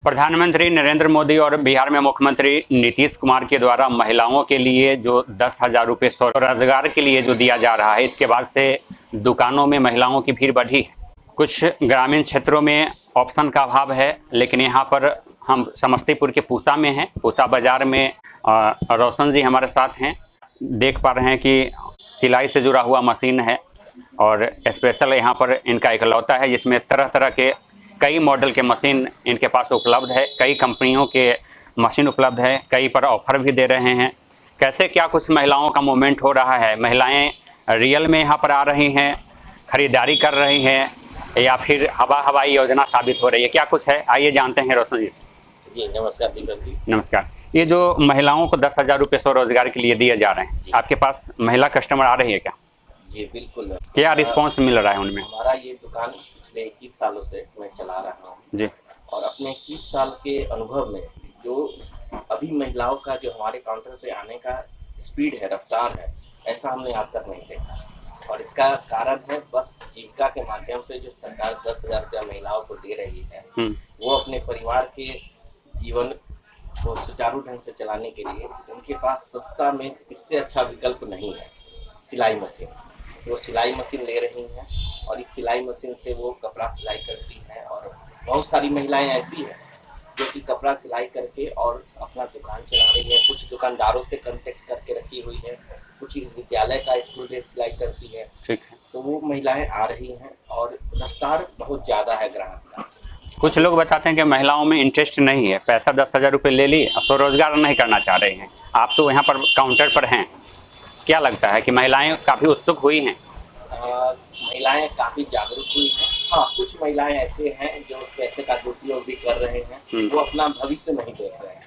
प्रधानमंत्री नरेंद्र मोदी और बिहार में मुख्यमंत्री नीतीश कुमार के द्वारा महिलाओं के लिए जो 10,000 रुपये स्वरोजगार के लिए जो दिया जा रहा है, इसके बाद से दुकानों में महिलाओं की भीड़ बढ़ी है। कुछ ग्रामीण क्षेत्रों में ऑप्शन का अभाव है, लेकिन यहाँ पर हम समस्तीपुर के पूसा में हैं। पूसा बाज़ार में रोशन जी हमारे साथ हैं। देख पा रहे हैं कि सिलाई से जुड़ा हुआ मशीन है और स्पेशल यहाँ पर इनका इकलौता है, जिसमें तरह तरह के कई मॉडल के मशीन इनके पास उपलब्ध है। कई कंपनियों के मशीन उपलब्ध है, कई पर ऑफर भी दे रहे हैं। कैसे क्या कुछ महिलाओं का मूवमेंट हो रहा है, महिलाएं रियल में यहाँ पर आ रही हैं, खरीदारी कर रही हैं, या फिर हवाई योजना साबित हो रही है, क्या कुछ है, आइए जानते हैं रोशन जी से। जी नमस्कार दीपक जी। नमस्कार। ये जो महिलाओं को 10,000 रुपये स्वरोजगार के लिए दिए जा रहे हैं, आपके पास महिला कस्टमर आ रही है क्या? जी बिल्कुल। क्या रिस्पांस मिल रहा है उनमें? हमारा ये दुकान पिछले 21 सालों से मैं चला रहा हूँ जी, और अपने 21 साल के अनुभव में जो अभी महिलाओं का जो हमारे काउंटर पे आने का स्पीड है, रफ्तार है, ऐसा हमने आज तक नहीं देखा। और इसका कारण है बस जीविका के माध्यम से जो सरकार 10,000 रुपया महिलाओं को दे रही है, वो अपने परिवार के जीवन को सुचारू ढंग से चलाने के लिए उनके पास सस्ता में इससे अच्छा विकल्प नहीं है। सिलाई मशीन, वो सिलाई मशीन ले रही हैं और इस सिलाई मशीन से वो कपड़ा सिलाई करती हैं। और बहुत सारी महिलाएं ऐसी हैं जो कि कपड़ा सिलाई करके और अपना दुकान चला रही है। कुछ दुकानदारों से कांटेक्ट करके रखी हुई है, कुछ विद्यालय का स्कूल ड्रेस सिलाई करती है। ठीक है। तो वो महिलाएं आ रही हैं और रफ्तार बहुत ज़्यादा है ग्राहक का। कुछ लोग बताते हैं कि महिलाओं में इंटरेस्ट नहीं है, पैसा 10,000 रुपये ले ली, स्वरोजगार नहीं करना चाह रही हैं। आप तो यहाँ पर काउंटर पर हैं, क्या लगता है कि महिलाएं काफ़ी उत्सुक हुई हैं? महिलाएं काफ़ी जागरूक हुई हैं। हाँ, कुछ महिलाएं ऐसे हैं जो उस पैसे का दुरुपयोग भी कर रहे हैं, वो अपना भविष्य नहीं देख रहे हैं।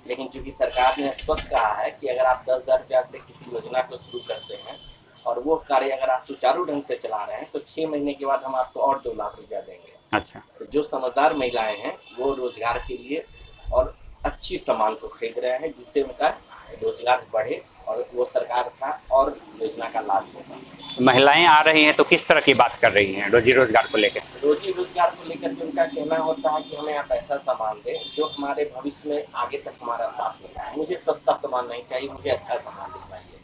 लेकिन चूंकि सरकार ने स्पष्ट कहा है कि अगर आप 10,000 रुपया से किसी योजना को शुरू करते हैं और वो कार्य अगर आप सुचारू ढंग से चला रहे हैं तो 6 महीने के बाद हम आपको और 2 लाख रुपया देंगे। अच्छा। तो जो समझदार महिलाएं हैं वो रोजगार के लिए और अच्छी सामान को खरीद रहे हैं, जिससे उनका रोजगार बढ़े और वो सरकार का और योजना का लाभ होगा। महिलाएं आ रही हैं तो किस तरह की बात कर रही हैं रोजी रोजगार को लेकर? रोजी रोजगार को लेकर के उनका कहना होता है कि हमें आप ऐसा सामान दें जो हमारे भविष्य में आगे तक हमारा साथ में है। मुझे सस्ता सामान नहीं चाहिए, मुझे अच्छा सामान दिखाइए।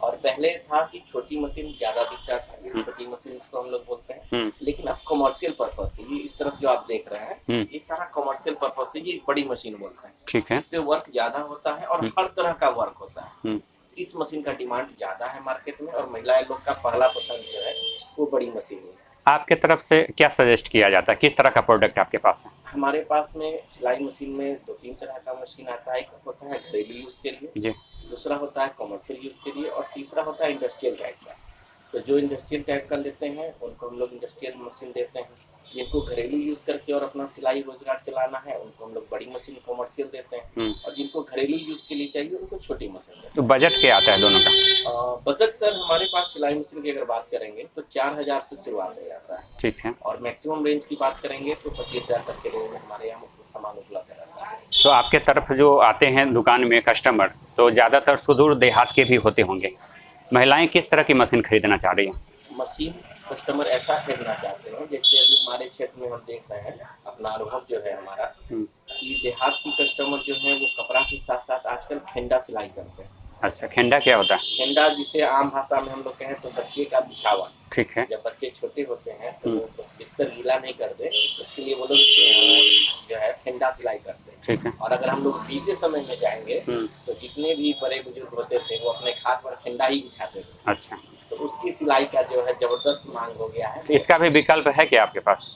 और पहले था कि छोटी मशीन ज़्यादा बिकता था, छोटी मशीन इसको हम लोग बोलते हैं, लेकिन अब कमर्शियल पर्पज से ये इस तरफ जो आप देख रहे हैं ये सारा कमर्शियल पर्पज से ये बड़ी मशीन बोलते हैं। ठीक है। इस पे वर्क ज़्यादा होता है और हर तरह का वर्क होता है। इस मशीन का डिमांड ज़्यादा है मार्केट में और महिलाएं लोग का पहला पसंद जो है वो बड़ी मशीन है। आपके तरफ से क्या सजेस्ट किया जाता है, किस तरह का प्रोडक्ट आपके पास है? हमारे पास में सिलाई मशीन में 2-3 तरह का मशीन आता है। एक होता है घरेलू यूज़ के लिए जी, दूसरा होता है कमर्शियल यूज़ के लिए और तीसरा होता है इंडस्ट्रियल टाइप का। तो जो इंडस्ट्रियल टाइप का लेते हैं उनको हम लोग इंडस्ट्रियल मशीन देते हैं। जिनको घरेलू यूज़ करके और अपना सिलाई रोजगार चलाना है उनको हम लोग बड़ी मशीन कमर्शियल देते हैं, और जिनको घरेलू यूज़ के लिए चाहिए उनको छोटी मशीन देते हैं। तो बजट क्या आता है दोनों का? बजट सर हमारे पास सिलाई मशीन की अगर बात करेंगे तो 4,000 से शुरुआत हो जाता है। ठीक है। और मैक्सिमम रेंज की बात करेंगे तो 25,000 तक के रेंज में हमारे यहाँ सामान उपलब्ध रहता है। तो आपके तरफ जो आते हैं दुकान में कस्टमर, तो ज़्यादातर सुदूर देहात के भी होते होंगे। महिलाएं किस तरह की मशीन खरीदना चाह रही हैं? मशीन कस्टमर ऐसा खरीदना चाहते हैं जैसे अभी हमारे क्षेत्र में हम देख रहे हैं, अपना अनुभव जो है हमारा, कि देहात की कस्टमर जो है वो कपड़ा के साथ साथ आजकल खेंडा सिलाई करते हैं। अच्छा, खेंडा क्या होता है? खेंडा जिसे आम भाषा में हम लोग कहें तो बच्चे का बिछावा। ठीक है। जब बच्चे छोटे होते हैं तो वो बिस्तर गीला नहीं कर दे, उसके लिए वो लोग जो है खेंडा सिलाई करते हैं। ठीक है। और अगर हम लोग बीते समय में जाएंगे तो जितने भी बड़े बुजुर्ग होते थे वो अपने खाट पर खेंडा ही बिछाते थे। अच्छा, तो उसकी सिलाई का जो है जबरदस्त मांग हो गया है। तो इसका भी विकल्प है क्या आपके पास,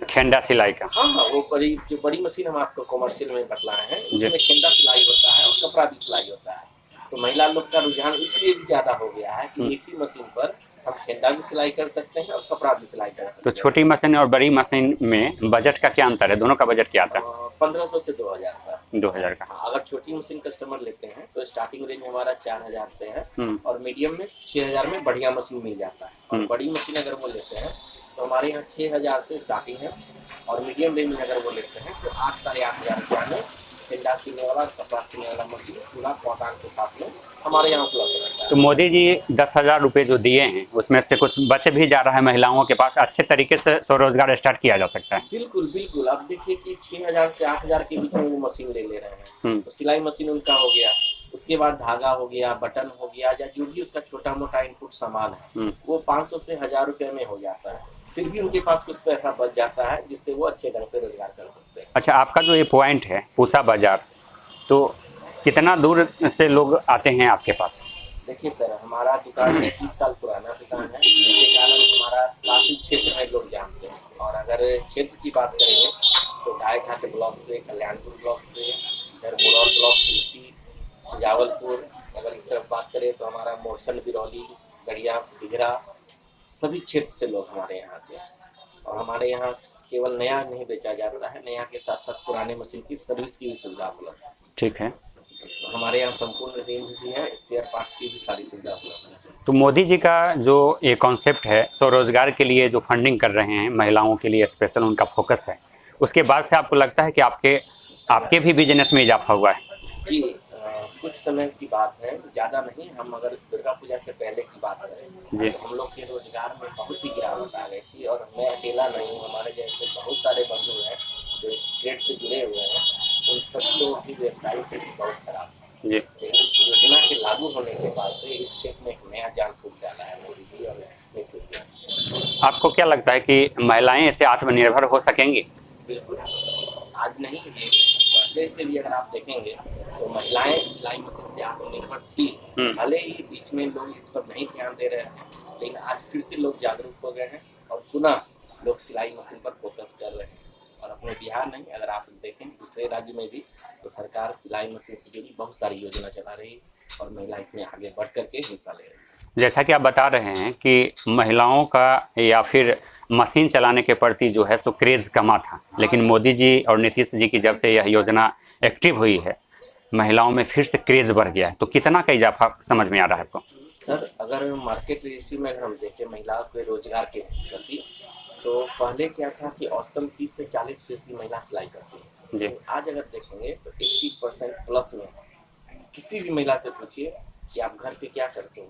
खेंडा सिलाई का? हाँ, वो बड़ी मशीन हम आपको कमर्शियल में बतलाए हैं, उसमें खेंडा सिलाई होता है और कपड़ा भी सिलाई होता है। तो महिला लोग का रुझान इसलिए भी ज्यादा हो गया है कि एक ही मशीन पर हम खेंडा भी सिलाई कर सकते हैं और कपड़ा भी सिलाई कर सकते तो हैं। छोटी मशीन और बड़ी मशीन में बजट का क्या अंतर है, दोनों का बजट क्या आता है? 1500 से 2000 का। 2000 का। अगर छोटी मशीन कस्टमर लेते हैं तो स्टार्टिंग रेंज हमारा 4000 से है और मीडियम में 6000 में बढ़िया मशीन मिल जाता है। और बड़ी मशीन अगर वो लेते हैं तो हमारे यहाँ 6000 से स्टार्टिंग है और मीडियम रेंज में अगर वो लेते हैं तो 8-8,500 रुपया में खेंडा सीने वाला, कपड़ा सीने वाला मशीन पूरा पौधान के साथ में हमारे यहाँ उपलब्ध रहता है। तो मोदी जी 10,000 रुपये जो दिए हैं उसमें से कुछ बच भी जा रहा है महिलाओं के पास, अच्छे तरीके से स्वरोजगार स्टार्ट किया जा सकता है। बिल्कुल बिल्कुल। आप देखिए कि 6,000 से 8,000 के बीच में वो मशीन ले रहे हैं, तो सिलाई मशीन उनका हो गया, उसके बाद धागा हो गया, बटन हो गया, या जो भी उसका छोटा मोटा इनपुट सामान है वो 500 से 1,000 रुपए में हो जाता है। फिर भी उनके पास कुछ पैसा बच जाता है जिससे वो अच्छे ढंग से रोजगार कर सकते हैं। अच्छा, आपका जो ये पॉइंट है पूसा बाजार, तो कितना दूर से लोग आते हैं आपके पास? देखिए सर, हमारा दुकान 21 साल पुराना दुकान है, जिसके कारण हमारा काफी क्षेत्र में लोग जानते हैं। और अगर क्षेत्र की बात करेंगे तो गायघाट ब्लॉक से, कल्याणपुर ब्लॉक से, इधर मुरौल ब्लॉक, खिलकी, जावलपुर, अगर इस तरफ बात करें तो हमारा मोरसन, बिरौली, गड़िया, दिघरा, सभी क्षेत्र से लोग हमारे यहाँ आते हैं। और हमारे यहाँ केवल नया नहीं बेचा जाता है, नया के साथ साथ पुराने मशीन की सर्विस की भी सुविधा उपलब्ध है। ठीक है। तो हमारे यहाँ संपूर्ण रेंज भी है, स्पेयर पार्ट्स की भी सारी सुविधा उपलब्ध है। तो मोदी जी का जो ये कॉन्सेप्ट है स्वरोजगार के लिए जो फंडिंग कर रहे हैं महिलाओं के लिए, स्पेशल उनका फोकस है, उसके बाद से आपको लगता है कि आपके भी बिजनेस में इजाफा हुआ है? जी, कुछ समय की बात है, ज़्यादा नहीं। हम अगर दुर्गा पूजा से पहले की बात करें जी। तो हम लोग के रोजगार में बहुत ही गिरावट आ गई थी। और मैं अकेला नहीं हूँ, हमारे जैसे बहुत सारे बंधु हैं जो इस ट्रेड से जुड़े हुए हैं, उन सब लोगों की व्यवसायिक स्थिति बहुत खराब थी। जी। लेकिन इस योजना के लागू होने के बाद से इस क्षेत्र में एक नया जान फूंक डाला है मोदी जी और नीतीश जी। आपको क्या लगता है कि महिलाएं इससे आत्मनिर्भर हो सकेंगी? बिल्कुल, आज नहीं, ये पहले से भी अगर आप देखेंगे तो महिलाएं सिलाई मशीन से आत्मनिर्भर थी। भले ही बीच में लोग इस पर नहीं ध्यान दे रहे हैं, लेकिन आज फिर से लोग जागरूक हो गए हैं और पुनः लोग सिलाई मशीन पर फोकस कर रहे हैं। और अपने बिहार नहीं, अगर आप देखें दूसरे राज्य में भी, तो सरकार सिलाई मशीन से जुड़ी बहुत सारी योजना चला रही है और महिला इसमें आगे बढ़ करके हिस्सा ले रही है। जैसा कि आप बता रहे हैं कि महिलाओं का या फिर मशीन चलाने के प्रति जो है सो क्रेज़ कमा था, लेकिन मोदी जी और नीतीश जी की जब से यह योजना एक्टिव हुई है महिलाओं में फिर से क्रेज़ बढ़ गया है। तो कितना का इजाफा समझ में आ रहा है आपको? सर, अगर मार्केट रेशियो में अगर हम देखें महिलाओं के रोजगार के प्रति, तो पहले क्या था कि औसतन 30 से 40% महिला सिलाई करती है। आज अगर देखेंगे तो 80% प्लस में किसी भी महिला से पूछिए कि आप घर पे क्या करते हो,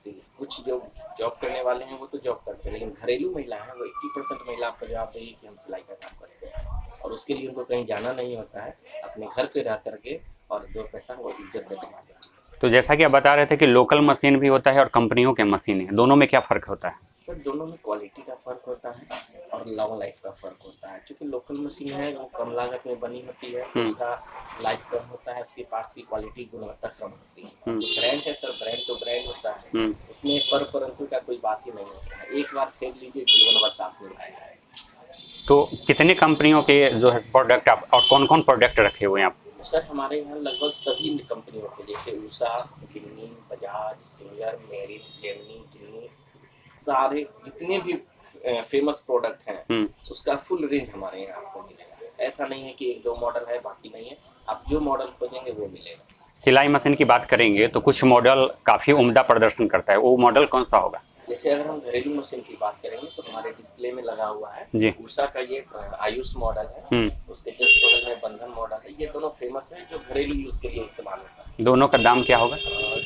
तो कुछ जो जॉब करने वाले हैं वो तो जॉब करते हैं, लेकिन घरेलू महिला है वो 80% महिला आपको जवाब देगी कि हम सिलाई का काम करते हैं। और उसके लिए उनको कहीं जाना नहीं होता है, अपने घर पे रह करके और 2 पैसा वो इज्जत से कमा देते हैं। तो जैसा कि आप बता रहे थे कि लोकल मशीन भी होता है और कंपनियों के मशीन है, दोनों में क्या फ़र्क होता है? सर, दोनों में क्वालिटी का फ़र्क होता है और लॉन्ग लाइफ का फ़र्क होता है। क्योंकि लोकल मशीन है वो कम लागत में बनी होती है, उसका लाइफ कम होता है, उसके पार्ट्स की क्वालिटी गुणवत्ता कम होती है। ब्रांड है सर, ब्रांड तो ब्रांड होता है, उसमें परंतु का कोई बात ही नहीं होता है। एक बार खरीद लीजिए, जीवन भर साथ में रहेगा। तो कितने कंपनियों के जो है प्रोडक्ट आप और कौन कौन प्रोडक्ट रखे हुए हैं आप? सर, हमारे यहाँ लगभग सभी कंपनियों के, जैसे उषा, गिन्नी, बजाज, सिंगर, मेरिट, जेमिनी, गिन्नी, सारे जितने भी फेमस प्रोडक्ट हैं उसका फुल रेंज हमारे यहाँ आपको मिलेगा। ऐसा नहीं है कि 1-2 मॉडल है बाकी नहीं है, आप जो मॉडल खोजेंगे वो मिलेगा। सिलाई मशीन की बात करेंगे तो कुछ मॉडल काफ़ी उम्दा प्रदर्शन करता है, वो मॉडल कौन सा होगा? जैसे अगर हम घरेलू मशीन की बात करेंगे तो हमारे डिस्प्ले में लगा हुआ है जी। उषा का ये आयुष मॉडल है, उसके जस्ट बगल में बंधन मॉडल है। ये दोनों फेमस है जो घरेलू यूज के लिए इस्तेमाल होता है। दोनों का दाम क्या होगा?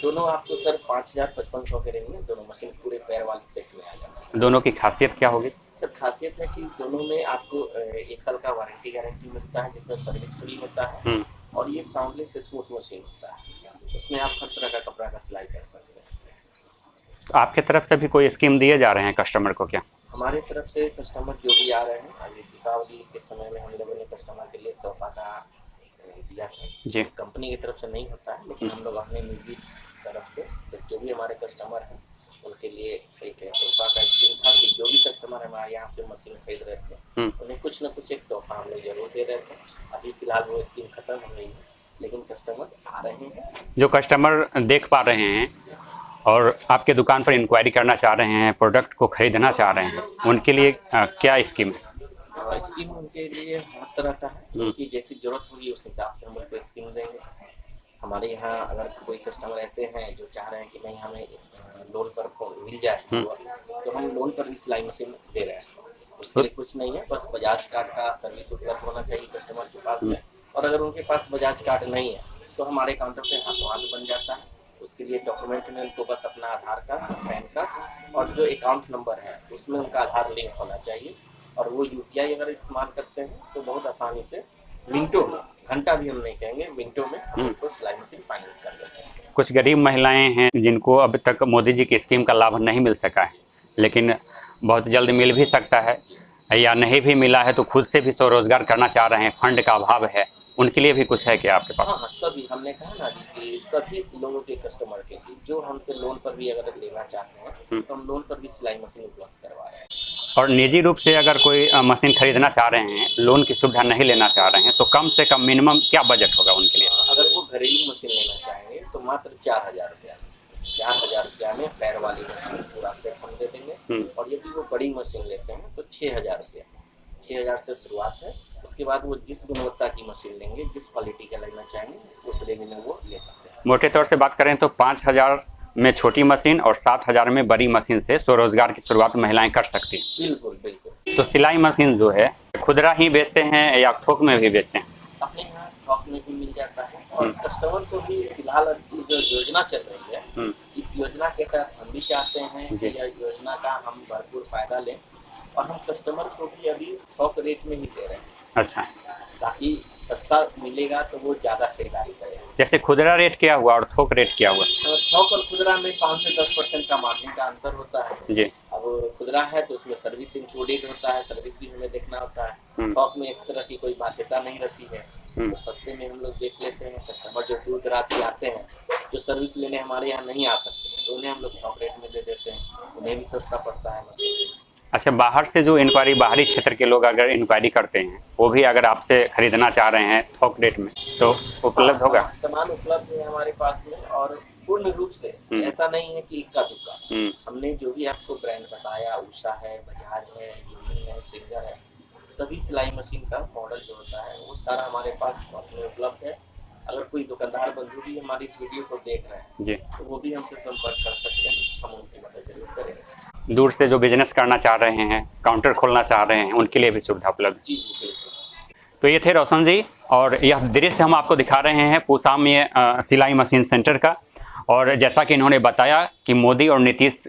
दोनों आपको सर 5,000-5500 के रेंज में दोनों मशीन पूरे पैर वाली सेट में आ जाता है। दोनों की खासियत क्या होगी? सर, खासियत है कि दोनों में आपको 1 साल का वारंटी गारंटी मिलता है, जिसमें सर्विस फ्री होता है। और ये साउंडलेस स्मूथ मशीन होता है, उसमें आप हर तरह का कपड़ा का सिलाई कर सकते हैं। तो आपके तरफ से भी कोई स्कीम दिए जा रहे हैं कस्टमर को क्या? हमारे तरफ से कस्टमर जो भी आ रहे हैं, अभी दीपावली के समय में हम लोगों ने कस्टमर के लिए तोहफा का दिया था जी। कंपनी की तरफ से नहीं होता है, लेकिन हम लोग अपने निजी तरफ से तो जो भी हमारे कस्टमर हैं उनके लिए एक तोहफा का स्कीम था कि जो भी कस्टमर हमारे यहाँ से मशीन खरीद रहे थे उन्हें कुछ न कुछ एक तोहफा हम लोग जरूर दे रहे थे। अभी फिलहाल वो स्कीम खत्म हो गई है, लेकिन कस्टमर आ रहे हैं। जो कस्टमर देख पा रहे हैं और आपके दुकान पर इंक्वायरी करना चाह रहे हैं, प्रोडक्ट को खरीदना चाह रहे हैं, उनके लिए क्या स्कीम है? स्कीम उनके लिए हर तरह का है, उनकी जैसी जरूरत होगी उस हिसाब से हम उनको स्कीम देंगे। हमारे यहाँ अगर कोई कस्टमर ऐसे हैं जो चाह रहे हैं कि नहीं हमें लोन पर मिल जाए तो हम लोन पर भी सिलाई मशीन दे रहे हैं। उसके लिए कुछ नहीं है, बस बजाज कार्ड का सर्विस उपलब्ध होना चाहिए कस्टमर के पास में। और अगर उनके पास बजाज कार्ड नहीं है तो हमारे काउंटर पे हाथों हाथ बन जाता है, उसके लिए डॉक्यूमेंट में उनको बस अपना आधार कार्ड, पैन कार्ड और जो अकाउंट नंबर है उसमें उनका आधार लिंक होना चाहिए। और वो यूपीआई अगर इस्तेमाल करते हैं तो बहुत आसानी से मिनटों में, घंटा भी हम नहीं कहेंगे, मिनटों में हम उनको सिलाई मशीन फाइनेंस कर देते हैं। कुछ गरीब महिलाएं हैं जिनको अब तक मोदी जी की स्कीम का लाभ नहीं मिल सका है, लेकिन बहुत जल्द मिल भी सकता है, या नहीं भी मिला है तो खुद से भी स्वरोजगार करना चाह रहे हैं, फंड का अभाव है, उनके लिए भी कुछ है क्या आपके पास? हाँ, सभी, हमने कहा ना कि सभी लोगों के कस्टमर के लिए जो हमसे लोन पर भी अगर लेना चाहते हैं तो हम लोन पर भी सिलाई मशीन उपलब्ध करवा रहे हैं। और निजी रूप से अगर कोई मशीन खरीदना चाह रहे हैं, लोन की सुविधा नहीं लेना चाह रहे हैं, तो कम से कम मिनिमम क्या बजट होगा उनके लिए? अगर वो घरेलू मशीन लेना चाहेंगे तो मात्र 4,000 रुपया, 4,000 रुपया में पैर वाली मशीन पूरा सेट हम दे देंगे। और यदि वो बड़ी मशीन लेते हैं तो 6,000 रुपया, 6,000 से शुरुआत है। उसके बाद वो जिस गुणवत्ता की मशीन लेंगे, जिस क्वालिटी का लेना चाहेंगे उस रेंज में वो ले सकते हैं। मोटे तौर से बात करें तो 5,000 में छोटी मशीन और 7,000 में बड़ी मशीन से स्वरोजगार की शुरुआत महिलाएं कर सकती हैं। बिल्कुल बिल्कुल। तो सिलाई मशीन जो है खुदरा ही बेचते हैं या थोक में भी बेचते हैं? अपने यहाँ थोक में भी मिल जाता है और कस्टमर को भी फिलहाल जो योजना चल रही है, इस योजना के तहत हम भी चाहते हैं कि यह योजना का हम भरपूर फायदा लें और हम कस्टमर को भी अभी थोक रेट में ही दे रहे हैं। अच्छा, ताकि सस्ता मिलेगा तो वो ज़्यादा खरीदारी करेगा। जैसे खुदरा रेट क्या हुआ और थोक रेट क्या हुआ? तो थोक और खुदरा में 5 से 10% का मार्जिन का अंतर होता है जी। अब खुदरा है तो उसमें सर्विस इंक्लूडेड होता है, सर्विस भी हमें देखना होता है। थोक में इस तरह की कोई बाध्यता नहीं रहती है, तो सस्ते में हम लोग बेच लेते हैं। कस्टमर जो दूर दराज से आते हैं, जो सर्विस लेने हमारे यहाँ नहीं आ सकते, तो उन्हें हम लोग थोक रेट में दे देते हैं, उन्हें भी सस्ता पड़ता है मशीन। अच्छा, बाहर से जो इंक्वायरी, बाहरी क्षेत्र के लोग अगर इंक्वायरी करते हैं, वो भी अगर आपसे खरीदना चाह रहे हैं थोक रेट में तो उपलब्ध होगा? सामान उपलब्ध है हमारे पास में और पूर्ण रूप से ऐसा नहीं है कि इक्का दुक्का। हमने जो भी आपको ब्रांड बताया, उषा है, बजाज है, गिन्नी है, सिंगर है, सभी सिलाई मशीन का मॉडल जो होता है वो सारा हमारे पास में उपलब्ध है। अगर कोई दुकानदार बंधु भी हमारी वीडियो को देख रहे हैं जी, तो वो भी हमसे संपर्क कर सकते हैं, हम उनकी मदद जरूर करेंगे। दूर से जो बिजनेस करना चाह रहे हैं, काउंटर खोलना चाह रहे हैं, उनके लिए भी सुविधा उपलब्ध? जी जी बिल्कुल। तो ये थे रोशन जी, और यह दृश्य हम आपको दिखा रहे हैं पूसा में सिलाई मशीन सेंटर का। और जैसा कि इन्होंने बताया कि मोदी और नीतीश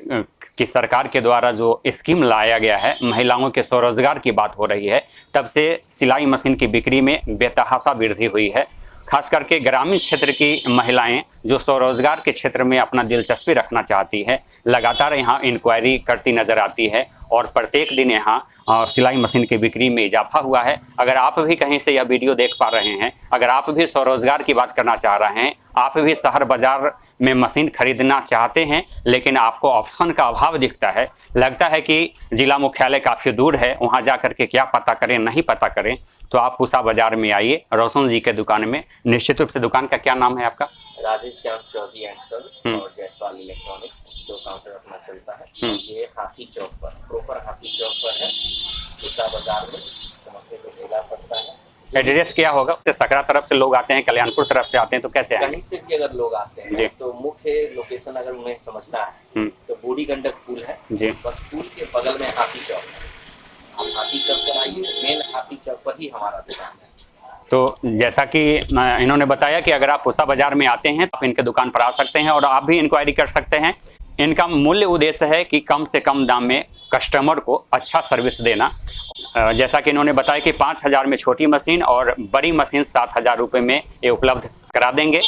की सरकार के द्वारा जो स्कीम लाया गया है, महिलाओं के स्वरोजगार की बात हो रही है, तब से सिलाई मशीन की बिक्री में बेतहाशा वृद्धि हुई है। खास करके ग्रामीण क्षेत्र की महिलाएं जो स्वरोजगार के क्षेत्र में अपना दिलचस्पी रखना चाहती है, लगातार यहाँ इंक्वायरी करती नज़र आती है और प्रत्येक दिन यहाँ सिलाई मशीन की बिक्री में इजाफा हुआ है। अगर आप भी कहीं से यह वीडियो देख पा रहे हैं, अगर आप भी स्वरोजगार की बात करना चाह रहे हैं, आप भी शहर बाजार में मशीन खरीदना चाहते हैं, लेकिन आपको ऑप्शन का अभाव दिखता है, लगता है कि जिला मुख्यालय काफ़ी दूर है, वहाँ जा कर के क्या पता करें, नहीं पता करें, तो आप पूसा बाजार में आइए, रोशन जी के दुकान में। निश्चित रूप से दुकान का क्या नाम है आपका? राधे श्याम चौधरी एंड सन्स और जायसवाल इलेक्ट्रॉनिक्स, जो काउंटर अपना चलता है ये हाथी चौक पर, प्रॉपर हाथी चौक पर है, पूसा बाजार में, समस्तीपुर जिला पड़ता है। एड्रेस क्या होगा? सकरा तरफ से लोग आते हैं, कल्याणपुर तरफ से आते हैं, तो कैसे आएंगे? कहीं से भी अगर लोग आते हैं तो मुख्य लोकेशन अगर उन्हें समझना है तो बूढ़ी गंडक पुल है जी, बस पुल के बगल में हाथी चौक है। आप हाथी चौक पर आइए, मेन हाथी चौक पर ही हमारा दुकान है। तो जैसा कि इन्होंने बताया कि अगर आप पूसा बाजार में आते हैं तो आप इनके दुकान पर आ सकते हैं और आप भी इंक्वायरी कर सकते हैं। इनका मूल्य उद्देश्य है कि कम से कम दाम में कस्टमर को अच्छा सर्विस देना। जैसा कि इन्होंने बताया कि 5,000 में छोटी मशीन और बड़ी मशीन 7,000 रुपये में ये उपलब्ध करा देंगे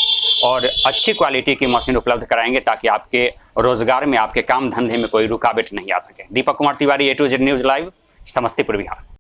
और अच्छी क्वालिटी की मशीन उपलब्ध कराएंगे ताकि आपके रोजगार में, आपके काम धंधे में कोई रुकावट नहीं आ सके। Deepak Kumar Tiwari, A to Z news live, Samastipur, Bihar.